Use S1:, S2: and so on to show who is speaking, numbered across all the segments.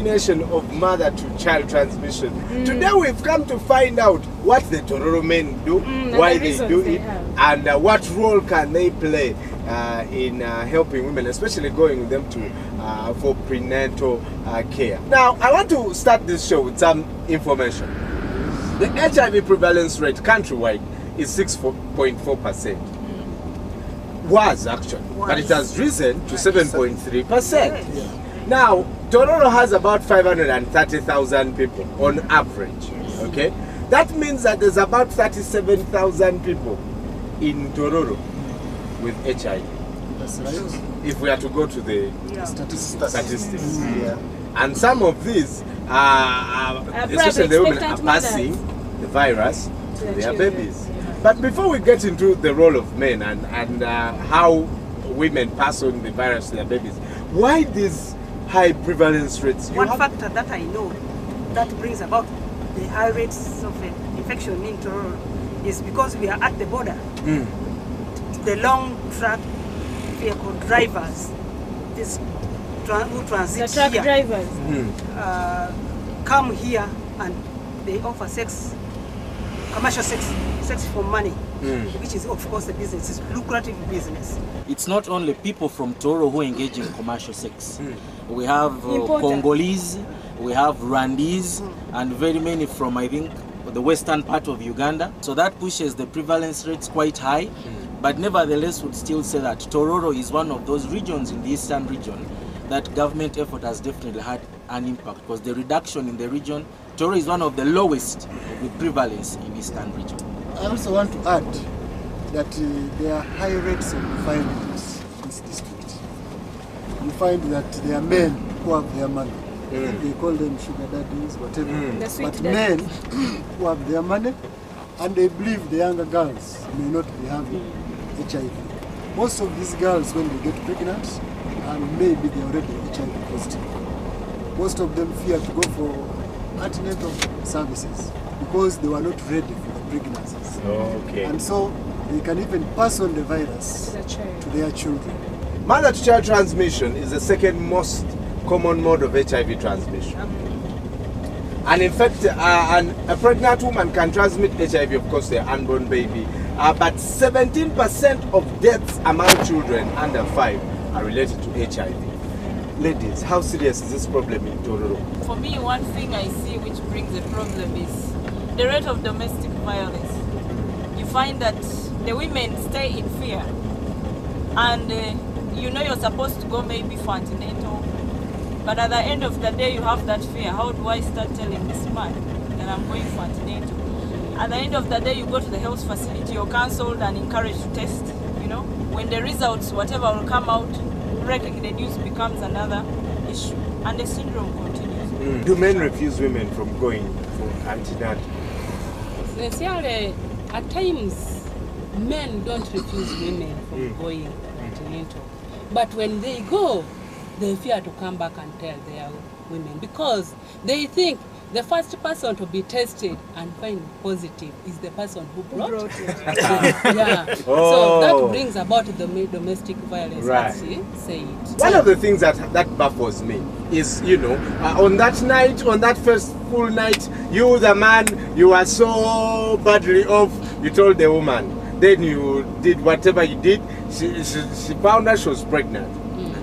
S1: elimination of mother-to-child transmission. Today we've come to find out what the Tororo men do, why they do it, and what role can they play in helping women, especially going with them to for prenatal care. Now, I want to start this show with some information. The HIV prevalence rate countrywide is 6.4%. Was actually, but it has risen to 7.3%. Now, Tororo has about 530,000 people on average. Okay, that means that there's about 37,000 people in Tororo with HIV.
S2: That's right.
S1: If we are to go to the statistics. And some of these, especially the women, are passing the virus to their babies. But before we get into the role of men and how women pass on the virus to their babies, why these high prevalence rates?
S3: One factor that I know that brings about the high rates of infection in Tororo is because we are at the border. The long truck vehicle drivers, who transit
S4: the truck
S3: here,
S4: drivers,
S3: come here and they offer sex, commercial sex for money, which is of course a business, it's lucrative business.
S5: It's not only people from Tororo who engage in commercial sex. We have Congolese, we have Rwandese, and very many from, I think, the western part of Uganda. So that pushes the prevalence rates quite high. But nevertheless, would still say that Tororo is one of those regions in the eastern region that government effort has definitely had an impact, because the reduction in the region, Tororo is one of the lowest with prevalence in the eastern region.
S2: I also want to add that there are high rates of violence in this district. You find that there are men who have their money. They call them sugar daddies, whatever. But men who have their money and they believe the younger girls may not be having HIV. Most of these girls, when they get pregnant, and maybe they're already HIV positive, most of them fear to go for antenatal services because they were not ready for the pregnancies. And so they can even pass on the virus to their children.
S1: Mother-to-child transmission is the second most common mode of HIV transmission. And in fact, a pregnant woman can transmit HIV, of course, their unborn baby. But 17% of deaths among children under 5 are related to HIV. Ladies, how serious is this problem in Tororo?
S6: For me, one thing I see which brings the problem is the rate of domestic violence. You find that the women stay in fear, and you know you're supposed to go maybe for antenatal, but at the end of the day you have that fear. How do I start telling this man that I'm going for antenatal? At the end of the day you go to the health facility, you're counseled and encouraged to test. You know, when the results, whatever will come out, breaking the news becomes another issue, and the syndrome continues.
S1: Do men refuse women from going for antenatal?
S7: Sincerely, at times, men don't refuse women from going antenatal. But when they go, they fear to come back and tell their women, because they think the first person to be tested and find positive is the person who brought it. So that brings about the domestic violence, as he said.
S1: One of the things that baffles me is, you know, on that night, on that first full night, you, the man, you are so badly off, you told the woman. Then you did whatever you did, she found out she was pregnant.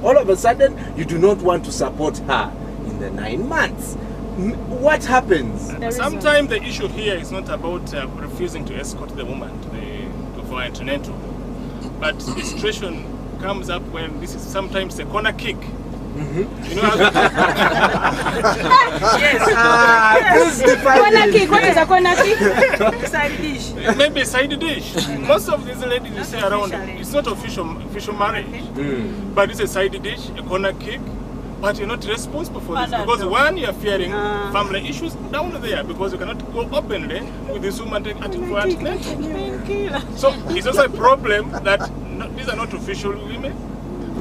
S1: All of a sudden, you do not want to support her in the 9 months. What happens?
S8: Sometimes the issue here is not about refusing to escort the woman to for antenatal, but the situation comes up when this is sometimes a corner kick. You know how
S4: corner kick. What is a corner kick?
S3: Side dish.
S8: Maybe a side dish. Most of these ladies you see around, it's not official marriage, but it's a side dish, a corner kick. But you're not responsible for this, because one, you're fearing family issues down there, because you cannot go openly with this woman for antenatal. So it's also a problem that these are not official women,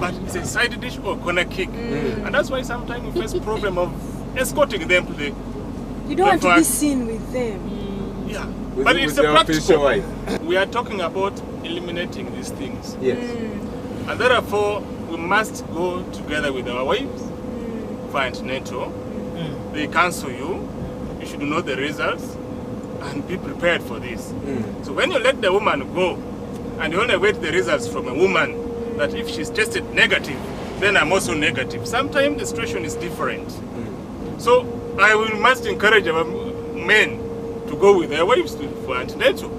S8: but it's a side dish or corner kick. And that's why sometimes we face problem of escorting them to the...
S4: You don't want to be seen with them.
S8: But it's a practical. We are talking about eliminating these things. And therefore, we must go together with our wives for antenatal. they cancel you. You should know the results and be prepared for this. So when you let the woman go, and you only wait the results from a woman, that if she's tested negative, then I'm also negative. Sometimes the situation is different. So I must encourage our men to go with their wives for antenatal.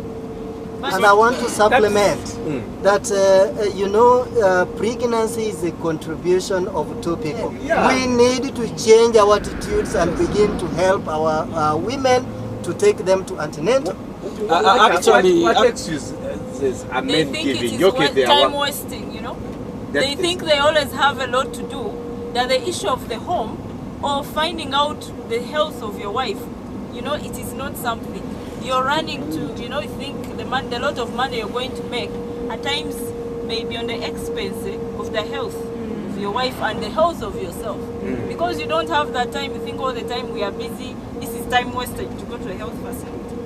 S9: And I want to supplement that, pregnancy is a contribution of two people. We need to change our attitudes and begin to help our women to take them to antenatal.
S1: Actually, what excuses are men giving?
S6: They time wasting, you know. They think they always have a lot to do. That the issue of the home or finding out the health of your wife, you know, it is not something. You're running to, you know, you think the lot of money you're going to make at times may be on the expense of the health of your wife and the health of yourself. Because you don't have that time, you think all the time we are busy, this is time wasted to go to a health facility.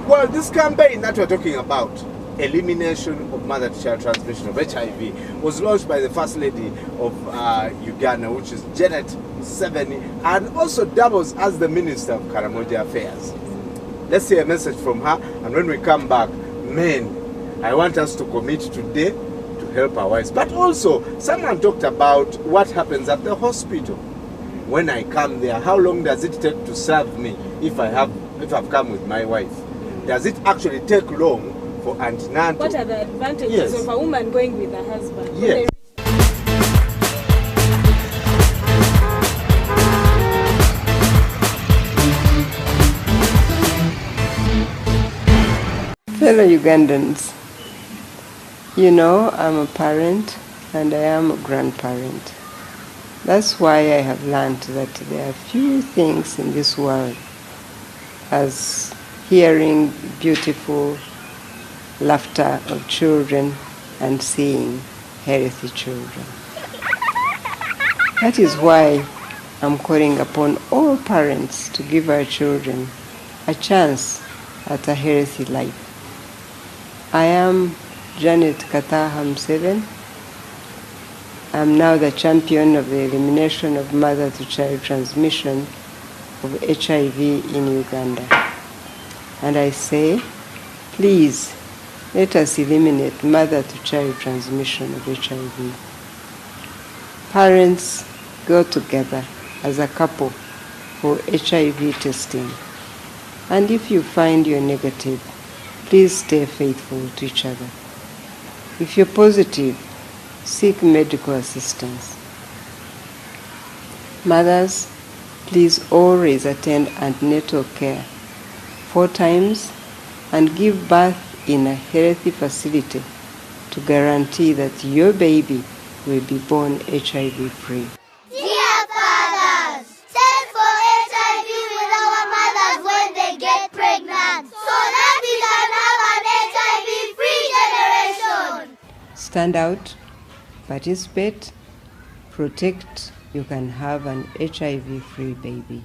S1: Well, this campaign that we're talking about, Elimination of Mother to Child Transmission of HIV, was launched by the First Lady of Uganda, which is Janet Museveni, and also doubles as the Minister of Karamoja Affairs. Let's hear a message from her, and when we come back, men, I want us to commit today to help our wives. But also, someone talked about what happens at the hospital. When I come there, how long does it take to serve me if I've come with my wife? Does it actually take long for antenatal?
S4: What are the advantages of a woman going with her husband?
S1: Yes.
S10: Fellow Ugandans, you know I'm a parent and I am a grandparent. That's why I have learned that there are few things in this world as hearing beautiful laughter of children and seeing healthy children. That is why I'm calling upon all parents to give our children a chance at a healthy life. I am Janet Kataham 7. I'm now the champion of the elimination of mother-to-child transmission of HIV in Uganda. And I say, please, let us eliminate mother-to-child transmission of HIV. Parents, go together as a couple for HIV testing. And if you find you're negative, please stay faithful to each other. If you're positive, seek medical assistance. Mothers, please always attend antenatal care 4 times and give birth in a healthy facility to guarantee that your baby will be born HIV-free.
S11: Dear fathers, send for HIV with our mothers when they get pregnant so that we can have an HIV-free generation.
S10: Stand out, participate, protect, you can have an HIV-free baby.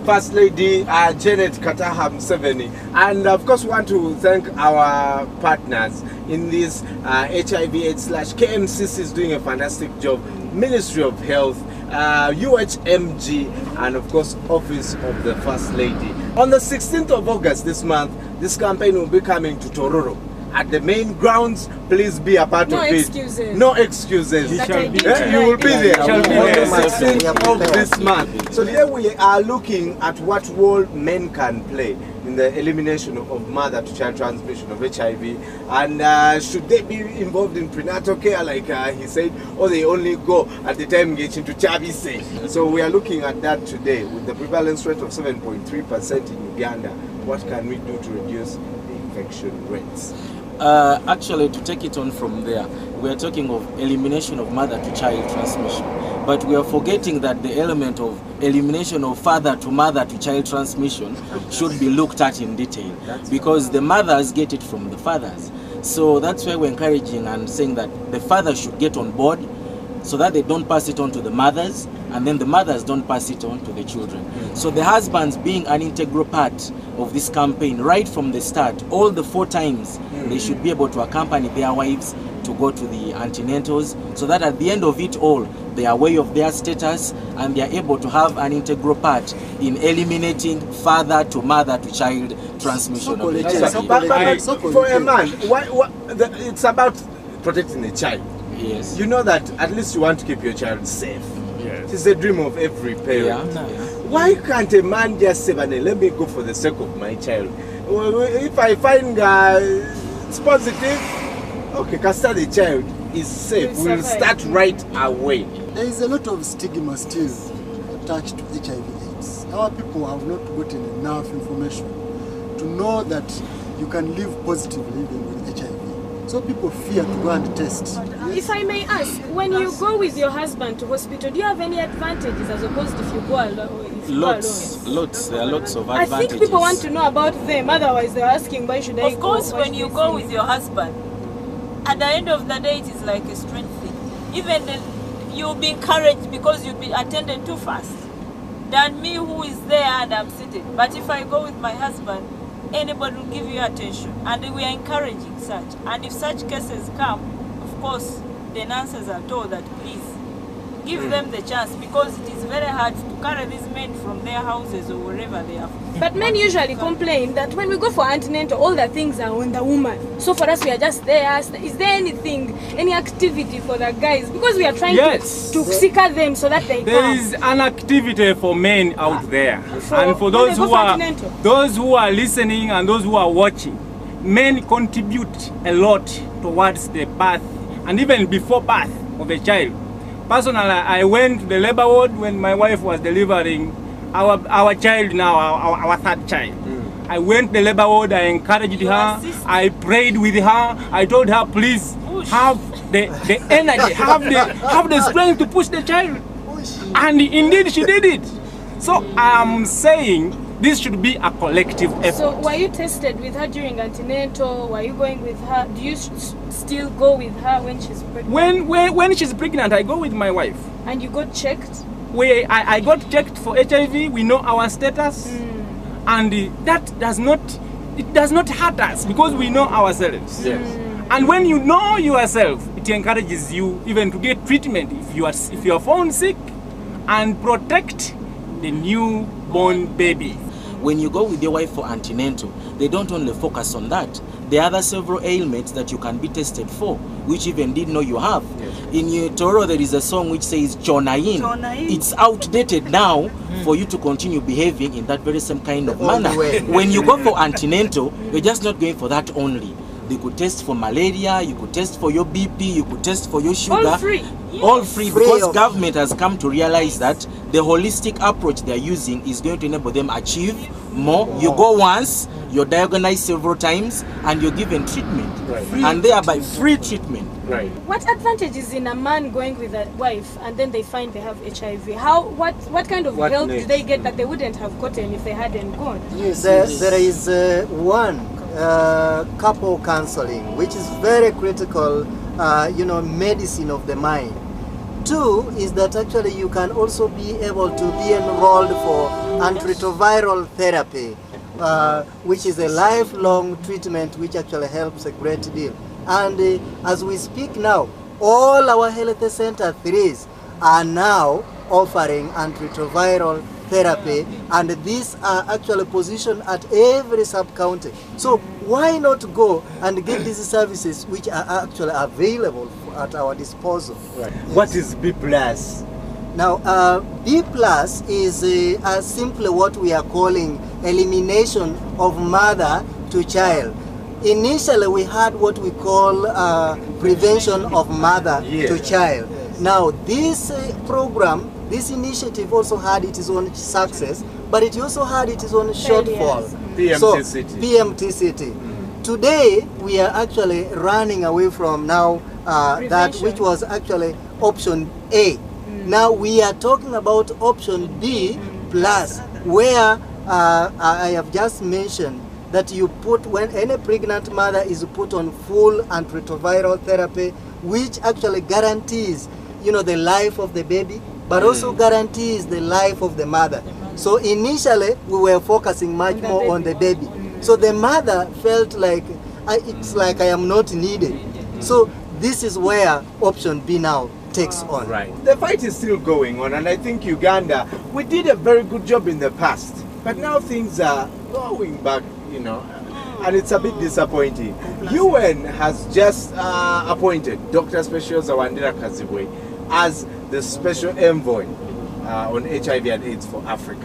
S1: First Lady Janet Kataham 70, and of course we want to thank our partners in this HIV/KMCC is doing a fantastic job, Ministry of Health, UHMG, and of course Office of the First Lady. On the 16th of August this month, this campaign will be coming to Tororo at the main grounds. Please be a part of it.
S4: Excuses.
S1: No excuses. You will be there on the 16th of this month. So here we are looking at what role men can play in the elimination of mother-to-child transmission of HIV, and should they be involved in prenatal care like he said, or they only go at the time get into Chabise. So we are looking at that today with the prevalence rate of 7.3% in Uganda. What can we do to reduce the infection rates?
S5: Actually, to take it on from there, we are talking of elimination of mother-to-child transmission. But we are forgetting that the element of elimination of father-to-mother-to-child transmission should be looked at in detail, because the mothers get it from the fathers. So that's why we're encouraging and saying that the father should get on board, so that they don't pass it on to the mothers, and then the mothers don't pass it on to the children. So the husbands being an integral part of this campaign right from the start, all the 4 times they should be able to accompany their wives to go to the antenatals, so that at the end of it all, they are aware of their status and they are able to have an integral part in eliminating father to mother to child transmission of HIV.
S1: But for a man, it's about protecting the child.
S5: Yes.
S1: You know that at least you want to keep your child safe. Yes. It's a dream of every parent.
S5: Yeah.
S1: Why can't a man just say, let me go for the sake of my child? Well, if I find it's positive, okay, custard the child is safe. We'll start right away.
S2: There is a lot of stigma still attached to HIV/AIDS. Our people have not gotten enough information to know that you can live positively even with HIV. So people fear to go and test.
S4: If I may ask, when you go with your husband to hospital, do you have any advantages as opposed if you go alone?
S5: Lots. There are lots of advantages.
S4: I think people want to know about them, otherwise they're asking why should I go?
S6: Of course, when you go with your husband, at the end of the day, it is like a strength thing. Even you'll be encouraged because you'll be attended too fast than me who is there and I'm sitting. But if I go with my husband, anybody will give you attention, and we are encouraging such. And if such cases come, of course, the nurses are told that please give them the chance, because it is very hard to carry these men from their houses or wherever they are.
S4: But men usually complain that when we go for antenatal, all the things are on the woman. So for us, we are just there. Is there anything, any activity for the guys? Because we are trying to seek them so that they
S12: There
S4: come.
S12: is an activity for men out there. And for those who are listening and those who are watching, men contribute a lot towards the birth and even before birth of a child. Personally, I went to the labor ward when my wife was delivering our child now, our 3rd child. I went to the labor ward, I encouraged her, I prayed with her, I told her, please have the energy, have the strength to push the child. And indeed she did it. So I'm saying this should be a collective effort.
S4: So were you tested with her during antenatal? Were you going with her? Do you still go with her when she's pregnant?
S12: When she's pregnant, I go with my wife.
S4: And you got checked?
S12: I got checked for HIV. We know our status, and that does not hurt us because we know ourselves.
S1: Yes.
S12: And when you know yourself, it encourages you even to get treatment if you are found sick, and protect the newborn baby.
S5: When you go with your wife for antenatal, they don't only focus on that. There are other several ailments that you can be tested for, which you even didn't know you have. Yes. In Tororo, there is a song which says Chonain. It's outdated now for you to continue behaving in that very same kind of manner. When you go for antenatal, you're just not going for that only. They could test for malaria, you could test for your BP, you could test for your sugar.
S4: All free.
S5: Yes. All free, because government has come to realize that the holistic approach they're using is going to enable them achieve more. You go once, you're diagnosed several times, and you're given treatment. And thereby free treatment.
S1: Right.
S4: What advantage is in a man going with a wife and then they find they have HIV? What kind of help do they get that they wouldn't have gotten if they hadn't gone?
S9: Yes, there is one couple counseling, which is very critical, medicine of the mind. 2 is that actually you can also be able to be enrolled for antiretroviral therapy, which is a lifelong treatment which actually helps a great deal. And as we speak now, all our health center 3s are now offering antiretroviral therapy, and these are actually positioned at every sub-county. So why not go and get these services which are actually available at our disposal?
S1: Right. Yes. What is B+?
S9: Now, B+ is simply what we are calling elimination of mother to child. Initially, we had what we call prevention of mother to child. Now, this program, this initiative also had its own success, but it also had its own shortfall.
S1: PMTCT.
S9: So, PMTCT. Today, we are actually running away from now that which was actually option A. Now, we are talking about option B+, where I have just mentioned that you put, when any pregnant mother is put on full antiretroviral therapy, which actually guarantees you know, the life of the baby, but also guarantees the life of the mother. So initially, we were focusing much more on the baby. So the mother felt like, it's like I am not needed. So this is where option B now takes on.
S1: Right. The fight is still going on, and I think Uganda, we did a very good job in the past, but now things are going back, you know, and it's a bit disappointing. UN has just appointed Dr. Special Zawandira Kazibwe as the special envoy on HIV and AIDS for Africa.